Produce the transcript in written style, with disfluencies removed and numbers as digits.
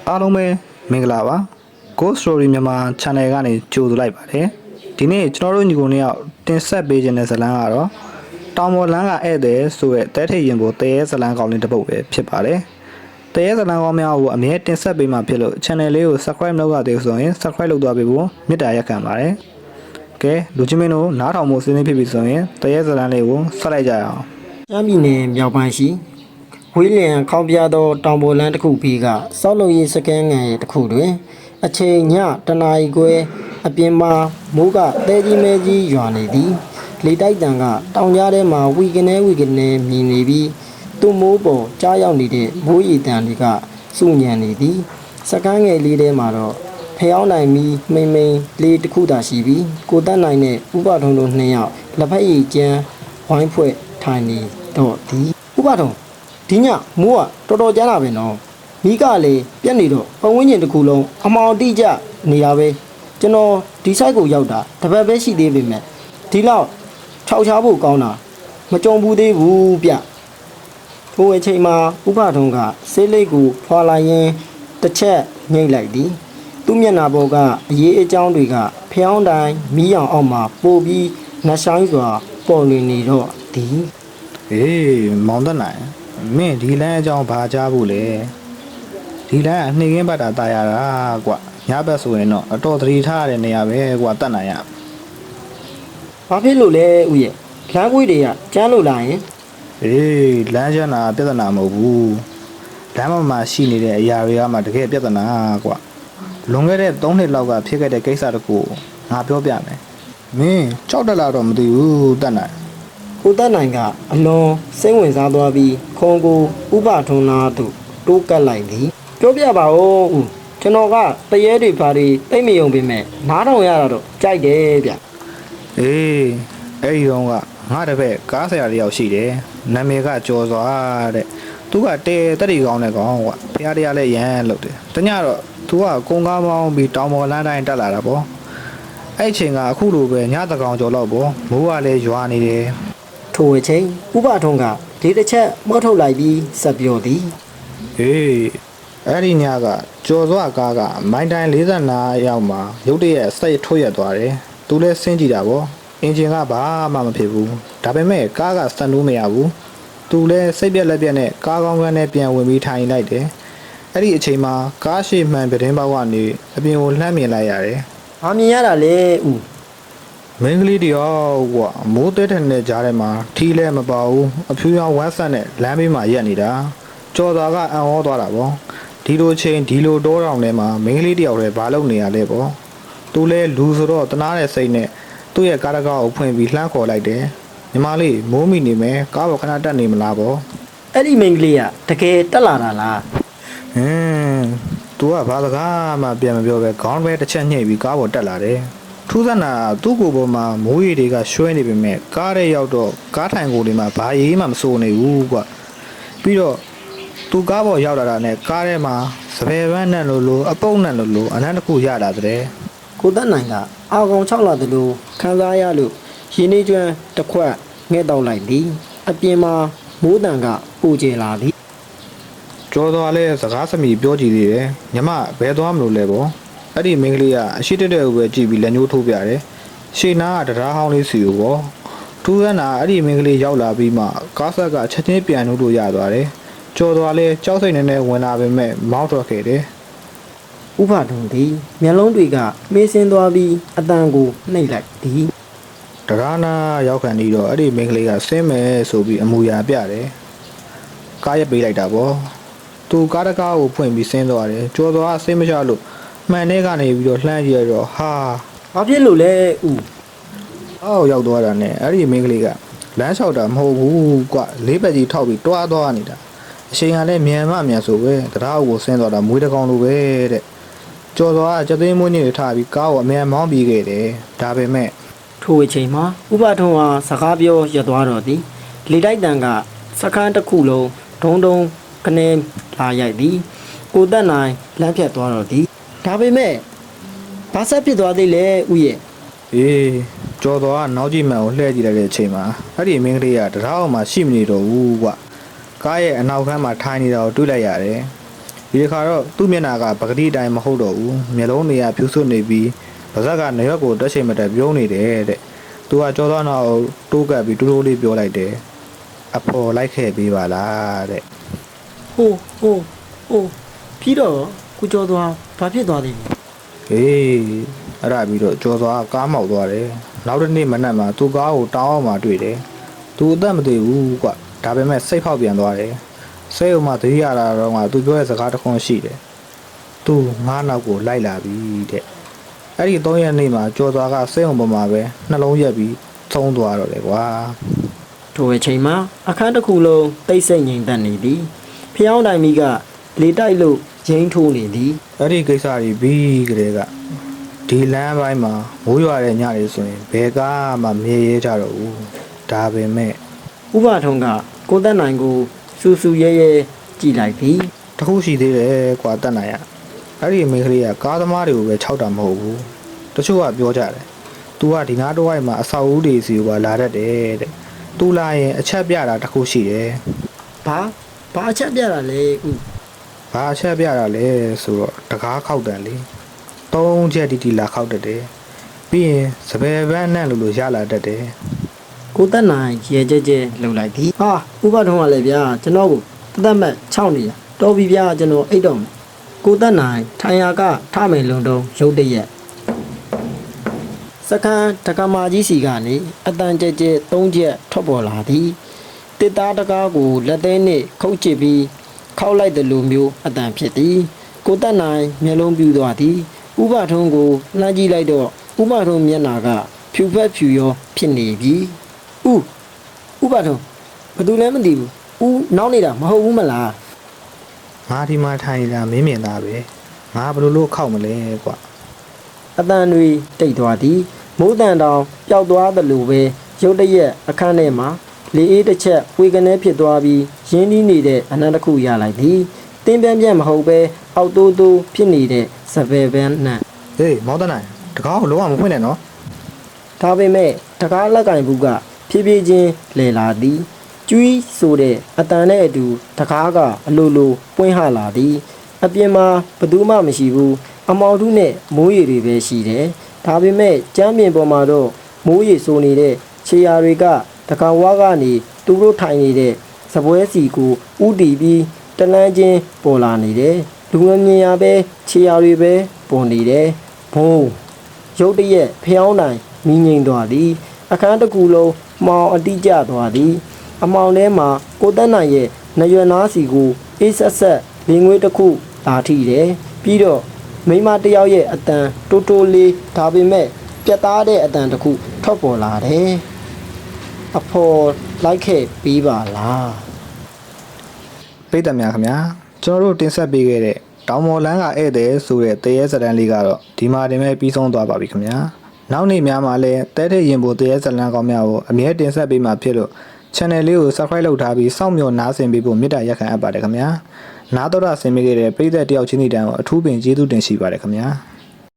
အားလုံးပဲမင်္ဂလာပါ Ghost Story မြန်မာ Channel ကနေကြိုဆိုလိုက်ပါတယ်ဒီနေ့ကျွန်တော်တို့ညီကိုနှစ်ယောက်တင်ဆက်ပေးခြင်းတဲ့ဇာတ်လမ်းကတော့တောင်ပေါ်လန်းကဧည့်သည်ဆိုတဲ့တဲထိတ်ရင်ကိုတရေဇာတ်လမ်းကောင်းလေးတစ်ပုဒ်ပဲဖြစ်ပါတယ်တရေဇာတ်လမ်းကောင်းများကိုအမြဲတင်ဆက်ပေးမှဖြစ်လို့ Channel လေးကို Subscribe လုပ်ရသေးဆိုရင် Subscribe လုပ်သွားပေးဖို့မေတ္တာရက်ခံပါတယ်ကဲလူချင်းမင်းတို့နားထောင်မှုစဉ်းစားဖြစ်ပြီဆိုရင်တရေဇာတ်လမ်းလေးကိုဆက်လိုက်ကြရအောင် ရှမ်းပြည်နယ်မြောက်ပိုင်းရှိဝေးလျံခေါင်းပြသောတောင်ပေါ်လန်းတစ်ခုပြီးကစောက်လုံရေးစကန်ငယ်တစ်ခုတွင်အချိန်ညတနာရီခွဲအပြင်မှာမိုးကတဲကြီးမဲကြီးရွာနေသည်လေတိုက်တံကတောင်ကြားထဲမှာဝီကနေမြင်နေပြီးသူ့မိုးပေါ်ကြားရောက်နေတဲ့မိုးရီတံတွေကစုညံနေသည်စကန်ငယ်လေးထဲမှာတော့ဖျောင်းနိုင်ပြီးမိန်လေးတစ်ခုသာရှိပြီးကိုတက်နိုင်တဲ့ဥပထုံတို့နှစ်ယောက်လက်ဖက်ရည်ကျန်းဝိုင်းဖွဲ့ထိုင်နေတော့ဒီဥပထုံဒီညမိုးကတော်တော်ကျန်းလာပဲနော်မိကလည်းပြက်နေတော့ပဝင်းကျင်တစ်ခုလုံးအမောင်တိကျနေတာပဲကျွန်တော်ဒီ site ကိုရောက်တာတပတ်ပဲရှိသေးပေမဲ့ဒီလောက်ခြောက်ချားဖို့ကောင်းတာမကြုံဘူးသေးဘူးဗျထိုအချိန်မှာဥပထုံကဆေးလိတ်ကိုဖွာလာရင်တစ်ချက်ညှိလိုက်သည်သူ့မျက်နှာပေါ်ကအရေးအကြောင်းတွေကဖျောင်းတိုင်းမီးရောင်အောက်မှာပို့ပြီးနှဆိုင်စွာပေါ်လွင်နေတော့ဒီအေးမောင်သက်နိုင်မင်းဒီလမ်းအကြောင်းဘာကြားဖို့လဲဒီလမ်းအနှိမ့်ခင်းပတ်တာတာရတာကွာညဘက်ဆိုရင်တော့အတော်သတိထားရတဲ့နေရာပဲကွာတတ်နိုင်ရဘာဖြစ်လို့လဲဦးရဲ့လမ်းကွေးတွေကကျန်းလို့လာရင်အေးလမ်းကျန်းတာပြဿနာမဟုတ်ဘူးလမ်းမှာရှိနေတဲ့အရာတွေကမှတကယ်ပြဿနာကွာလွန်ခဲ့တဲ့3နှစ်လောက်ကဖြစ်ခဲ့တဲ့ကိစ္စတကူငါပြောပြမယ်မင်းကြောက်တက်လာတော့မသိဘူးတတ်နိုင်ကိုတက်နိုင်ကအလွန်စိတ်ဝင်စားသွားပြီးခုံကိုဥပထုံနာတို့တိုးကပ်လိုက်သည်ပြောပြပါဦးဦးကျွန်တော်ကတရေတွေဘာတွေတိတ်မယုံပေမဲ့နားထောင်ရတာတော့ကြိုက်တယ်ဗျအေးအဲ့ဒီတော့ကငါတပည့်ကားဆရာတယောက်ရှိတယ်နာမည်ကကျော်စွာတဲ့သူကတဲတက်တီကောင်းတဲ့ကောင်ကွာဖះတရားလည်းရမ်းလို့တယ်တညတော့သူကကုန်းကားမောင်းပြီးတောင်ပေါ်လမ်းတိုင်းတက်လာတာပေါ့အဲ့ချိန်ကအခုလိုပဲညတကောင်ကျော်လောက်ပေါ့မိုးကလည်းရွာနေတယ်ထိုအချိန်ဥပထုံကဒီတစ်ချက်မော့ထုတ်လိုက်ပြီးဆက်ပြောသည်အေးအဲ့ဒီညကကျော်စွာကားကမိုင်းတိုင်း45ရောက်မှာရုတ်တရက်စိတ်ထုတ်ရက်သွားတယ်သူလည်းဆင်းကြည့်တာပေါ့အင်ဂျင်ကဘာမှမဖြစ်ဘူးဒါပေမဲ့ကားကစတန်လို့မရဘူးသူလည်းစိတ်ပြက်လက်ပြက်နဲ့ကားကောင်းကန်းနဲ့ပြန်ဝင်ပြီးထိုင်လိုက်တယ်အဲ့ဒီအချိန်မှာကားရှိမှန်ပြတင်းပေါက်ကနေအပြင်ကိုလှမ်းမြင်လိုက်ရတယ်ဘာမြင်ရတာလဲဦးမင်းကလေးတယောက်ကွာမိုးတဲတဲ့နဲ့ကြားထဲမှာထီးလဲမပါဘူးအဖြူရောင်ဝက်ဆက်နဲ့လမ်းဘေးမှာရက်နေတာကြော်သားကအံ့ဩသွားတာပေါ့ဒီလိုချိန်ဒီလိုတောတောင်ထဲမှာမင်းကလေးတယောက်လည်းဘာလုပ်နေရလဲပေါ့သူလဲလူဆိုတော့တနာတဲ့စိတ်နဲ့သူ့ရဲ့ကားတကားကိုဖွင့်ပြီးလှမ်းခေါ်လိုက်တယ်ညီမလေးမိုးမိနေမယ်ကားပေါ်ခဏတက်နေမလားပေါ့အဲ့ဒီမိန်းကလေးကတကယ်တက်လာတာလားသူကဘာစကားမှပြန်မပြောပဲခေါင်းပဲတစ်ချက်ညှိပြီးကားပေါ်တက်လာတယ်ထူးဆန်းတာသူ့ကိုယ်ပေါ်မှာမိုးရီတွေကရွှဲနေပေမဲ့ကားထဲရောက်တော့ကားထိုင်ကိုတွေမှာဘာရေးမှမစိုးနေဘူးကွပြီးတော့သူကားပေါ်ရောက်လာတာနဲ့ကားထဲမှာစပယ်ပန်းနဲ့လို့အပုပ်နဲ့လို့အနမ်းတစ်ခုရလာတဲ့ကိုတက်နိုင်ကအာကောင်6လာတယ်လို့ခံစားရလို့ရင်းနှီးကျွမ်းတစ်ခွက်ငှဲ့တောက်လိုက်သည်အပြင်မှာမိုးတံကပူကျလာသည်ကျော်သွားလဲစကားစမီပြောကြည့်သေးတယ်ညမဘယ်သွားမလို့လဲပေါ့အဲ့ဒီမိန်းကလေးကအရှိတက်တဲ့ကိုပဲကြည့်ပြီးလက်ညှိုးထိုးပြတယ်ရှေ့နာကတရားဟောင်းလေးစီကိုပေါ့ထူးဆန်းတာအဲ့ဒီမိန်းကလေးရောက်လာပြီးမှကားဆက်ကချက်ချင်းပြန်လို့ရသွားတယ်ကျော်သွားလဲကြောက်စိတ်နဲ့ဝင်လာပေမဲ့မောင်းထွက်ခဲ့တယ်ဥပဒုံသည်မျက်လုံးတွေကမေးစင်းသွားပြီးအတန်ကိုနှိပ်လိုက်သည်တရားနာရောက်ခံပြီးတော့အဲ့ဒီမိန်းကလေးကဆင်းမယ်ဆိုပြီးအမူအရာပြတယ်ကားရက်ပေးလိုက်တာပေါ့သူကားတကားကိုဖွင့်ပြီးဆင်းသွားတယ်ကျော်သွားဆင်းမချလို့မှန်တဲ့ကနေပြီးတော့လှမ်းကြည့်ရတော့ဟာဘာဖြစ်လို့လဲဦးအောက်ရောက်သွားတာနဲ့အဲ့ဒီမိန်းကလေးကလမ်းလျှောက်တာမဟုတ်ဘူးကွလေးပတ်ကြီးထောက်ပြီးတွားသွားနေတာအချိန်ကလည်းမြန်ဆိုပဲတရားကိုဆင်းသွားတာမွေးတကောင်လိုပဲတဲ့ကျော်သွားကကြသိမ်းမွေးနေထားပြီးကားကိုအမြန်မောင်းပြီးခဲ့တယ်ဒါပေမဲ့ထိုအချိန်မှာဥပထုံဟာစကားပြောရသွားတော့သည်လေတိုက်တန်ကစခန်းတစ်ခုလုံးဒုံကနေလာရိုက်သည်ကိုတက်နိုင်လမ်းဖြတ်သွားတော့သည်ဒါပေမဲ့ဘာဆက်ဖြစ်သွားသေးလဲဦးရဲ့အေးကျော်သွားကနောက်ကြည့်မှန်ကိုလှည့်ကြည့်လိုက်တဲ့အချိန်မှာအဲ့ဒီမင်းကလေးကတရားအောင်မှရှိမနေတော့ဘူးကွကားရဲ့အနောက်ခန်းမှာထိုင်နေတာကိုတွေ့လိုက်ရတယ် ဒီတစ်ခါတော့သူ့မျက်နှာကပကတိအတိုင်းမဟုတ်တော့ဘူးမျက်လုံးတွေကဖြူဆွနေပြီးပါဇက်ကနရွက်ကိုတက်ချိန်မတက်ပြုံးနေတယ်တဲ့သူကကြောသွားတော့တိုးကပ်ပြီးတိုးတိုးလေးပြောလိုက်တယ်အဖော်လိုက်ခဲ့ပေးပါလားတဲ့ ဟိုပြီးတော့ကိုကျော်သွားဘာဖြစ်သွားသေးလဲ ဟေးအဲ့ဒါပြီးတော့ကြောသွားကားမောက်သွားတယ်နောက်တစ်နေ့မနက်မှာသူ့ကားကိုတောင်းအောင်မှတွေ့တယ်သူအသက်မသေးဘူးကွဒါပေမဲ့စိတ်ဖောက်ပြန်သွားတယ်စိတ်ဥမှာသတိရတာတော့ကသူပြောတဲ့စကားတစ်ခွန်းရှိတယ်သူငါးနောက်ကိုလိုက်လာပြီတဲ့အဲ့ဒီ3ရက်နေ့မှာကြောသွားကစိတ်ဥပေါ်မှာပဲနှလုံးရက်ပြီးသုံးသွားတော့တယ်ကွာ ထိုအချိန်မှာအခန်းတစ်ခုလုံးတိတ်ဆိတ်ငြိမ်သက်နေသည်ဖျောင်းတိုင်မီကလေတိုက်လို့ရင်းထိုးနေသည် အဲ့ဒီကိစ္စတွေပြီးကြတဲ့ကဒီလမ်းပိုင်းမှာမိုးရွာတဲ့ညတွေဆိုရင်ဘယ်ကားမှမမြဲရဲကြတော့ဘူးဒါပေမဲ့ ဥပထုံးကကိုသက်နိုင်ကိုစူစူရဲရဲကြည်လိုက်သည် တခုရှိသေးတယ်ကွာတက်နိုင်ရအဲ့ဒီမိန်းကလေးကကားသမားတွေကိုပဲခြောက်တာမဟုတ်ဘူးတချို့ကပြောကြတယ်။ तू ကဒီနားတစ်ဝိုက်မှာအဆောက်အဦတွေစီကလာတတ်တယ်တဲ့။ तू လာရင်အချက်ပြတာတခုရှိတယ် ဘာအချက်ပြတာလဲဥ ။ဘာအချက်ပြတာလဲဆိုတော့တကားခောက်တန်လေ။3ချက်တီလာခောက်တတ်တယ်။ပြီးရင်စပယ်ပန်းနဲ့လို့ရလာတတ်တယ် ကိုသက်နိုင်ရဲကြဲကြဲလှုပ်လိုက်သည်ဟာဥပထုံးကလည်းဗျာကျွန်တော်ကိုတသက်မဲ့6နေရတော်ပြီဗျာကျွန်တော်အိတ်တော့မယ်ကိုသက်နိုင်ထိုင်ရာကထမယ်လုံတုံးရုတ်တရက်စကန်တက္ကမကြီးစီကနေအတန်ကြဲကြဲ3ချက်ထွက်ပေါ်လာသည်တစ်သားတကားကိုလက်သေးနှင့်ခုတ်ချစ်ပြီးခောက်လိုက်တဲ့လူမျိုးအတန်ဖြစ်သည်ကိုသက်နိုင်မျက်လုံးပြူသွားသည်ဥပထုံးကိုလှမ်းကြည့်လိုက်တော့ဥပထုံးမျက်နှာကဖြူဖက်ဖြူရောဖြစ်နေပြီဥပထုံးဘာလို့လဲမသိဘူးနောက်နေတာမဟုတ်ဘူးမလား ။ငါဒီမှာထိုင်နေတာမင်းမြင်သားပဲ။ငါဘယ်လိုလုပ်ခောက်မလဲကွာ အတန်တွေတိတ်သွားသည်မိုးတန်တောင်ပျောက်သွားသလိုပဲရုတ်တရက်အခန်းထဲမှာလေအေးတစ်ချက်ဝေကနေဖြစ်သွားပြီးရင်းနှီးနေတဲ့အနံတစ်ခုရလိုက်သည်တင်းပြန့်ပြန့်မဟုတ်ပဲအောက်တိုးတိုးဖြစ်နေတဲ့စပယ်ပန်းနှံ့ ။ဟေးမောင်တနိုင်တကားကိုလုံးဝမဖွင့်နဲ့နော် ဒါပေမဲ့တကားလက်ကင်ဘူးကဖြည်းဖြည်းချင်းလဲလာသည်ကျွီးဆိုတဲ့အတန်နဲ့အတူတကားကအလိုလိုပွင့်ဟလာသည်အပြင်မှာဘယ်သူမှမရှိဘူးအမောင်ထုနဲ့မိုးရီတွေပဲရှိတယ်ဒါပေမဲ့ကျမ်းပြင်ပေါ်မှာတော့မိုးရီဆိုနေတဲ့ခြေရာတွေကတကာဝါကနေသူတို့ထိုင်နေတဲ့စပွဲစီကိုဥတီပြီးတလန်းချင်းပေါ်လာနေတယ်လူငယ်မြင်ရပဲခြေရာတွေပဲပေါ်နေတယ်ဘုံရုတ်တရက်ဖျောင်းနိုင်မိငိမ့်သွားသည်အခန်းတစ်ခုလုံးမှောင်အတိကျသွားသည်အမောင်ထဲမှာကိုသက်နိုင်ရဲ့နရွယ်နားစီကိုအေးဆက်ဆက်လင်းငွေးတစ်ခုလာထိတယ်ပြီးတော့မိမတယောက်ရဲ့အတန်တိုးတိုးလေးဒါပေမဲ့ပြတ်သားတဲ့အတန်တစ်ခုထွက်ပေါ်လာတယ်အဖော်လိုက်ခဲ့ပြီးပါလား ။ပိတ်သက်များခင်ဗျာ။ကျွန်တော်တို့တင်ဆက်ပေးခဲ့တဲ့တောင်မော်လန်းကဧည့်သည်ဆိုတဲ့တရေစတန်လေးကတော့ဒီမှာတင်မဲ့ပြီးဆုံးသွားပါပြီခင်ဗျာ။နောက်နေ့များမှာလည်းတဲတဲ့ရင်ပိုတရေစတန်ကောင်းများကိုအမြဲတင်ဆက်ပေးမှာဖြစ်လို့ channel လေးကို subscribe လုပ်ထားပြီးစောင့်မျှော်နားဆင်ပေးဖို့မေတ္တာရက်ခံအပ်ပါတယ်ခင်ဗျာ။နားတော်တာဆင်ပေးခဲ့တဲ့ပရိသတ်တယောက်ချင်းစီတိုင်းကိုအထူးပင်ကျေးဇူးတင်ရှိပါတယ်ခင်ဗျာ။